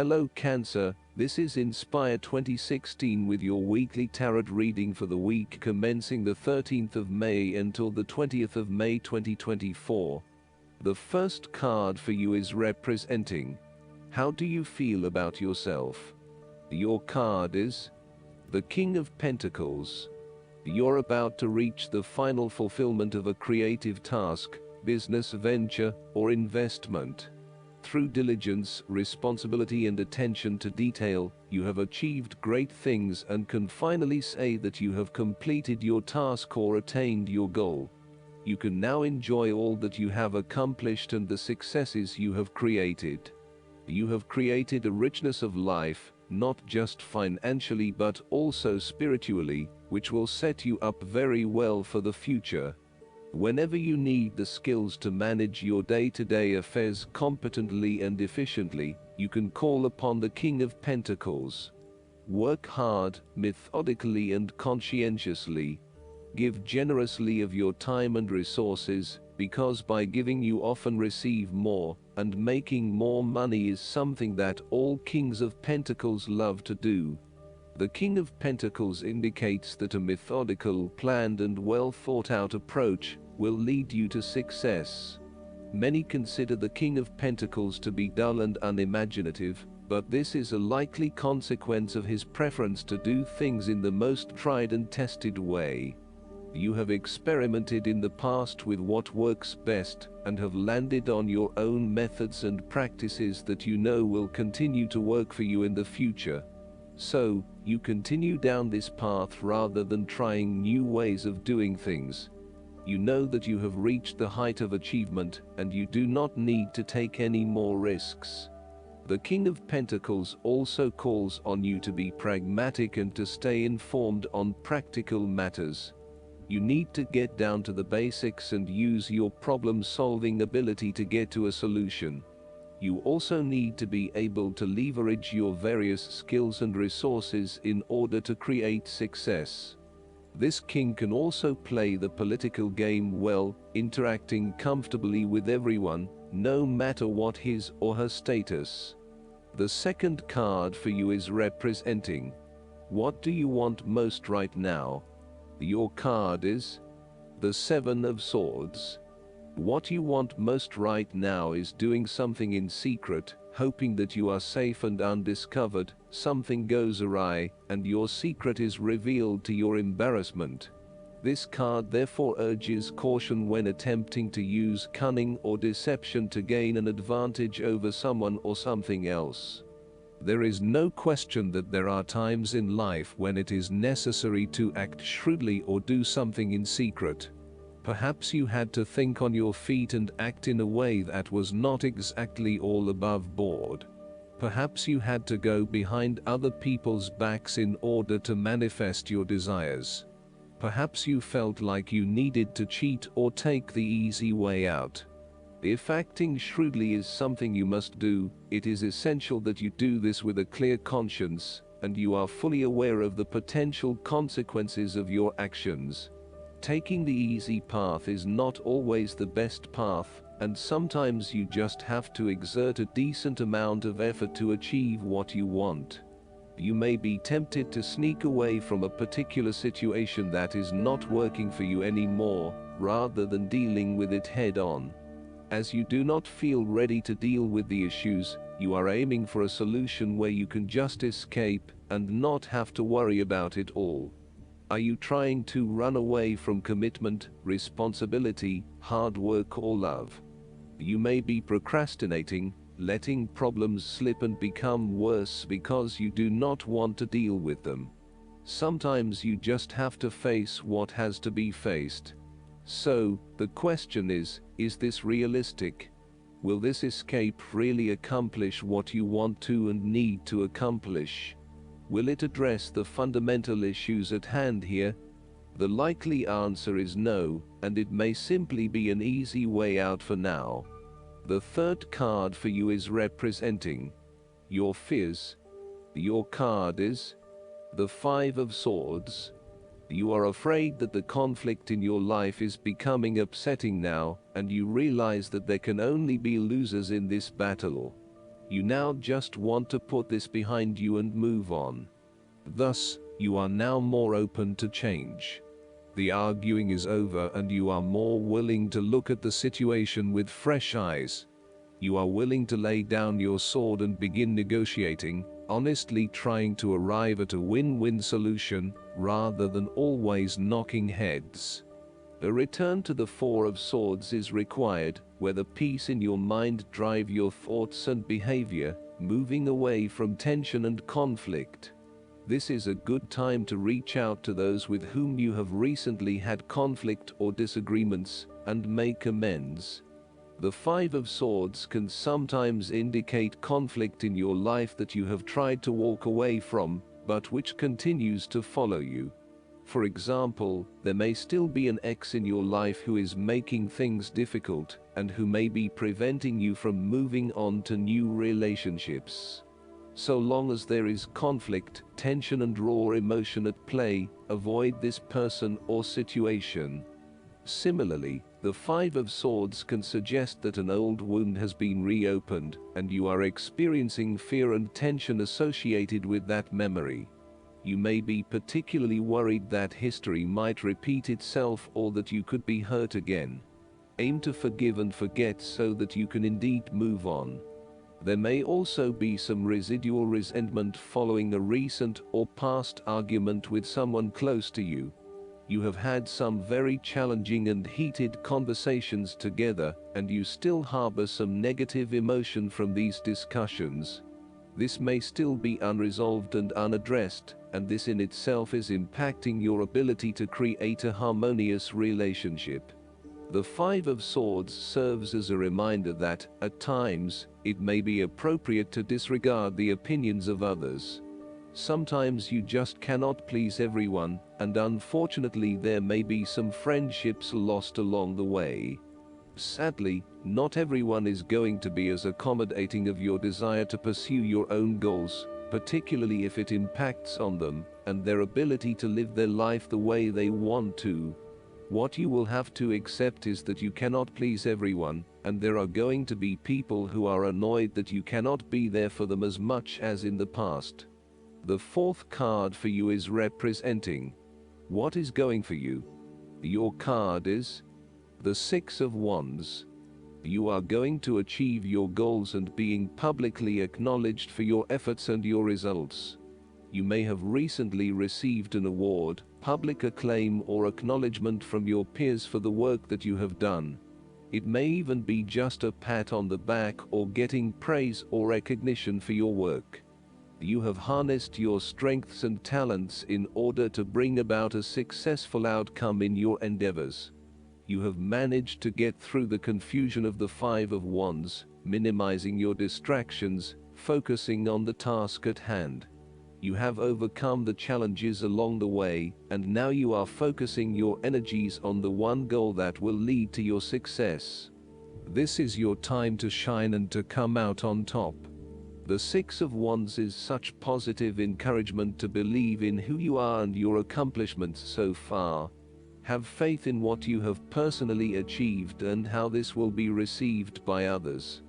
Hello Cancer, this is Inspire 2016 with your weekly tarot reading for the week commencing the 13th of May until the 20th of May 2024. The first card for you is representing, how do you feel about yourself? Your card is the King of Pentacles. You're about to reach the final fulfillment of a creative task, business venture, or investment. Through diligence, responsibility and attention to detail, you have achieved great things and can finally say that you have completed your task or attained your goal. You can now enjoy all that you have accomplished and the successes you have created. You have created a richness of life, not just financially but also spiritually, which will set you up very well for the future. Whenever you need the skills to manage your day-to-day affairs competently and efficiently, you can call upon the King of Pentacles. Work hard, methodically and conscientiously. Give generously of your time and resources, because by giving you often receive more, and making more money is something that all Kings of Pentacles love to do. The King of Pentacles indicates that a methodical, planned and well thought out approach will lead you to success. Many consider the King of Pentacles to be dull and unimaginative, but this is a likely consequence of his preference to do things in the most tried and tested way. You have experimented in the past with what works best, and have landed on your own methods and practices that you know will continue to work for you in the future. So, you continue down this path rather than trying new ways of doing things. You know that you have reached the height of achievement, and you do not need to take any more risks. The King of Pentacles also calls on you to be pragmatic and to stay informed on practical matters. You need to get down to the basics and use your problem-solving ability to get to a solution. You also need to be able to leverage your various skills and resources in order to create success. This king can also play the political game well, interacting comfortably with everyone, no matter what his or her status. The second card for you is representing, what do you want most right now? Your card is the Seven of Swords. What you want most right now is doing something in secret, hoping that you are safe and undiscovered. Something goes awry, and your secret is revealed to your embarrassment. This card therefore urges caution when attempting to use cunning or deception to gain an advantage over someone or something else. There is no question that there are times in life when it is necessary to act shrewdly or do something in secret. Perhaps you had to think on your feet and act in a way that was not exactly all above board. Perhaps you had to go behind other people's backs in order to manifest your desires. Perhaps you felt like you needed to cheat or take the easy way out. If acting shrewdly is something you must do, it is essential that you do this with a clear conscience, and you are fully aware of the potential consequences of your actions. Taking the easy path is not always the best path, and sometimes you just have to exert a decent amount of effort to achieve what you want. You may be tempted to sneak away from a particular situation that is not working for you anymore, rather than dealing with it head on. As you do not feel ready to deal with the issues, you are aiming for a solution where you can just escape and not have to worry about it all. Are you trying to run away from commitment, responsibility, hard work or love? You may be procrastinating, letting problems slip and become worse because you do not want to deal with them. Sometimes you just have to face what has to be faced. So, the question is this realistic? Will this escape really accomplish what you want to and need to accomplish? Will it address the fundamental issues at hand here? The likely answer is no, and it may simply be an easy way out for now. The third card for you is representing your fears. Your card is the Five of Swords. You are afraid that the conflict in your life is becoming upsetting now, and you realize that there can only be losers in this battle. You now just want to put this behind you and move on. Thus, you are now more open to change. The arguing is over and you are more willing to look at the situation with fresh eyes. You are willing to lay down your sword and begin negotiating, honestly trying to arrive at a win-win solution, rather than always knocking heads. A return to the Four of Swords is required, where the peace in your mind drive your thoughts and behavior, moving away from tension and conflict. This is a good time to reach out to those with whom you have recently had conflict or disagreements, and make amends. The Five of Swords can sometimes indicate conflict in your life that you have tried to walk away from, but which continues to follow you. For example, there may still be an ex in your life who is making things difficult, and who may be preventing you from moving on to new relationships. So long as there is conflict, tension and raw emotion at play, avoid this person or situation. Similarly, the Five of Swords can suggest that an old wound has been reopened, and you are experiencing fear and tension associated with that memory. You may be particularly worried that history might repeat itself or that you could be hurt again. Aim to forgive and forget so that you can indeed move on. There may also be some residual resentment following a recent or past argument with someone close to you. You have had some very challenging and heated conversations together, and you still harbor some negative emotion from these discussions. This may still be unresolved and unaddressed, and this in itself is impacting your ability to create a harmonious relationship. The Five of Swords serves as a reminder that, at times, it may be appropriate to disregard the opinions of others. Sometimes you just cannot please everyone, and unfortunately there may be some friendships lost along the way. Sadly, not everyone is going to be as accommodating of your desire to pursue your own goals, particularly if it impacts on them and their ability to live their life the way they want to. What you will have to accept is that you cannot please everyone, and there are going to be people who are annoyed that you cannot be there for them as much as in the past. The fourth card for you is representing what is going for you. Your card is the Six of Wands. You are going to achieve your goals and being publicly acknowledged for your efforts and your results. You may have recently received an award, public acclaim or acknowledgement from your peers for the work that you have done. It may even be just a pat on the back or getting praise or recognition for your work. You have harnessed your strengths and talents in order to bring about a successful outcome in your endeavors. You have managed to get through the confusion of the Five of Wands, minimizing your distractions, focusing on the task at hand. You have overcome the challenges along the way, and now you are focusing your energies on the one goal that will lead to your success. This is your time to shine and to come out on top. The Six of Wands is such positive encouragement to believe in who you are and your accomplishments so far. Have faith in what you have personally achieved and how this will be received by others.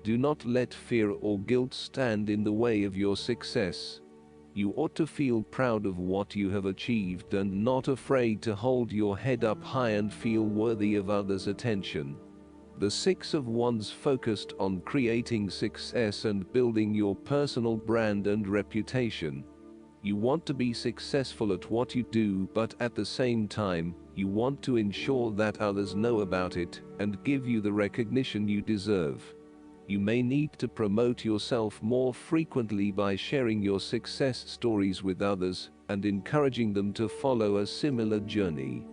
Do not let fear or guilt stand in the way of your success. You ought to feel proud of what you have achieved and not afraid to hold your head up high and feel worthy of others' attention. The Six of Wands focused on creating success and building your personal brand and reputation. You want to be successful at what you do, but at the same time, you want to ensure that others know about it and give you the recognition you deserve. You may need to promote yourself more frequently by sharing your success stories with others and encouraging them to follow a similar journey.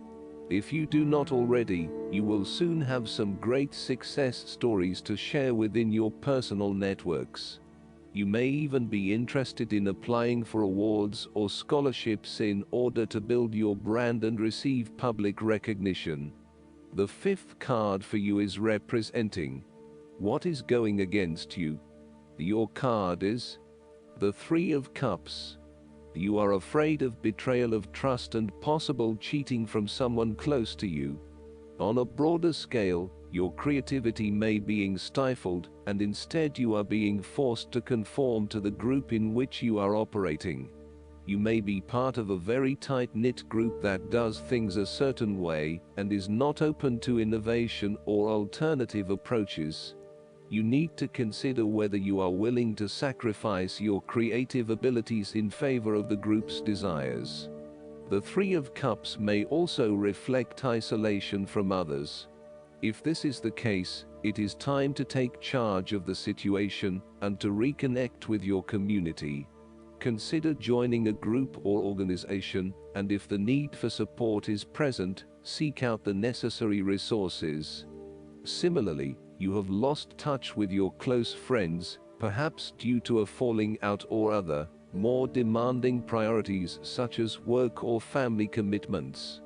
If you do not already, you will soon have some great success stories to share within your personal networks. You may even be interested in applying for awards or scholarships in order to build your brand and receive public recognition. The fifth card for you is representing what is going against you. Your card is the Three of Cups. You are afraid of betrayal of trust and possible cheating from someone close to you. On a broader scale, your creativity may be being stifled, and instead you are being forced to conform to the group in which you are operating. You may be part of a very tight-knit group that does things a certain way, and is not open to innovation or alternative approaches. You need to consider whether you are willing to sacrifice your creative abilities in favor of the group's desires. The Three of Cups may also reflect isolation from others. If this is the case, it is time to take charge of the situation and to reconnect with your community. Consider joining a group or organization, and if the need for support is present, seek out the necessary resources. Similarly, you have lost touch with your close friends, perhaps due to a falling out or other, more demanding priorities such as work or family commitments.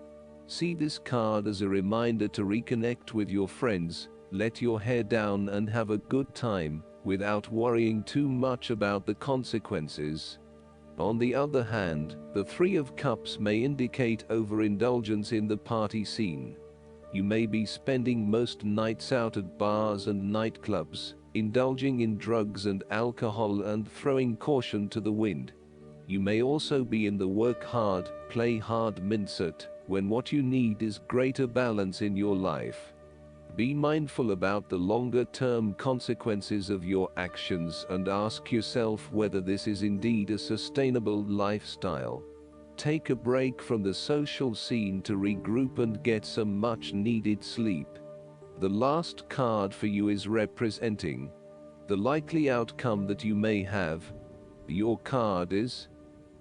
See this card as a reminder to reconnect with your friends, let your hair down and have a good time, without worrying too much about the consequences. On the other hand, the Three of Cups may indicate overindulgence in the party scene. You may be spending most nights out at bars and nightclubs, indulging in drugs and alcohol and throwing caution to the wind. You may also be in the work hard, play hard mindset, when what you need is greater balance in your life. Be mindful about the longer-term consequences of your actions and ask yourself whether this is indeed a sustainable lifestyle. Take a break from the social scene to regroup and get some much-needed sleep. The last card for you is representing the likely outcome that you may have. Your card is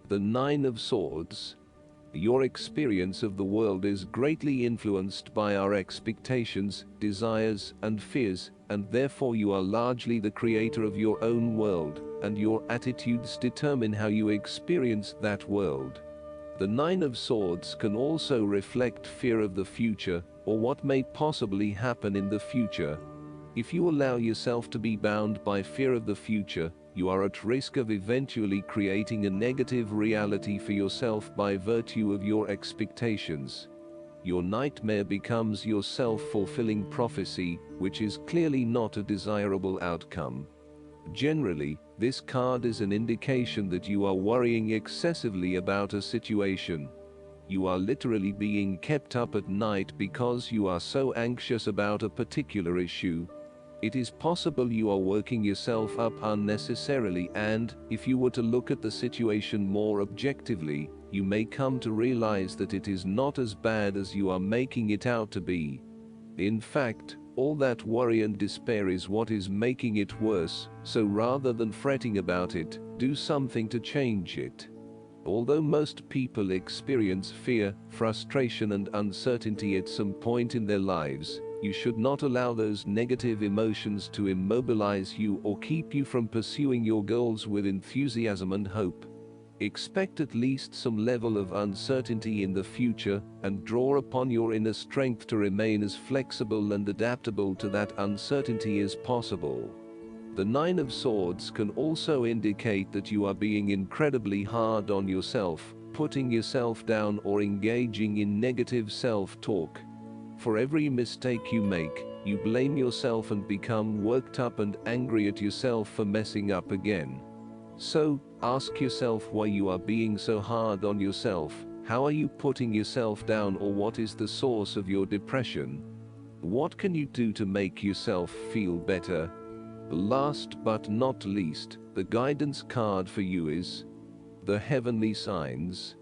the Nine of Swords. Your experience of the world is greatly influenced by our expectations, desires, and fears, and therefore you are largely the creator of your own world, and your attitudes determine how you experience that world. The Nine of Swords can also reflect fear of the future, or what may possibly happen in the future. If you allow yourself to be bound by fear of the future, you are at risk of eventually creating a negative reality for yourself by virtue of your expectations. Your nightmare becomes your self-fulfilling prophecy, which is clearly not a desirable outcome. Generally, this card is an indication that you are worrying excessively about a situation. You are literally being kept up at night because you are so anxious about a particular issue. It is possible you are working yourself up unnecessarily, and, if you were to look at the situation more objectively, you may come to realize that it is not as bad as you are making it out to be. In fact, all that worry and despair is what is making it worse, so rather than fretting about it, do something to change it. Although most people experience fear, frustration, and uncertainty at some point in their lives, you should not allow those negative emotions to immobilize you or keep you from pursuing your goals with enthusiasm and hope. Expect at least some level of uncertainty in the future, and draw upon your inner strength to remain as flexible and adaptable to that uncertainty as possible. The Nine of Swords can also indicate that you are being incredibly hard on yourself, putting yourself down or engaging in negative self-talk. For every mistake you make, you blame yourself and become worked up and angry at yourself for messing up again. So, ask yourself why you are being so hard on yourself. How are you putting yourself down, or what is the source of your depression? What can you do to make yourself feel better? Last but not least, the guidance card for you is the Heavenly Signs.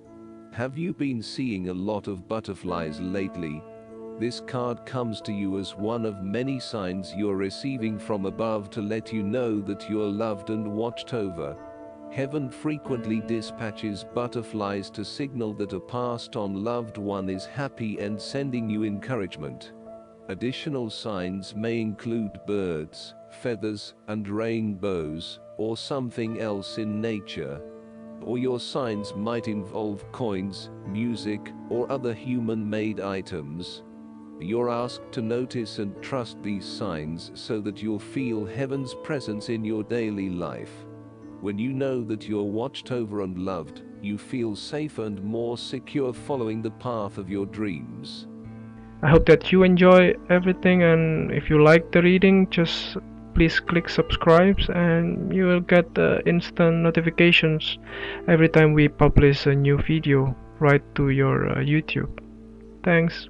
Have you been seeing a lot of butterflies lately? This card comes to you as one of many signs you're receiving from above to let you know that you're loved and watched over. Heaven frequently dispatches butterflies to signal that a passed-on loved one is happy and sending you encouragement. Additional signs may include birds, feathers, and rainbows, or something else in nature. Or your signs might involve coins, music, or other human-made items. You're asked to notice and trust these signs so that you'll feel Heaven's presence in your daily life. When you know that you're watched over and loved, you feel safer and more secure following the path of your dreams. I hope that you enjoy everything, and if you like the reading, just please click subscribe and you will get instant notifications every time we publish a new video right to your YouTube. Thanks.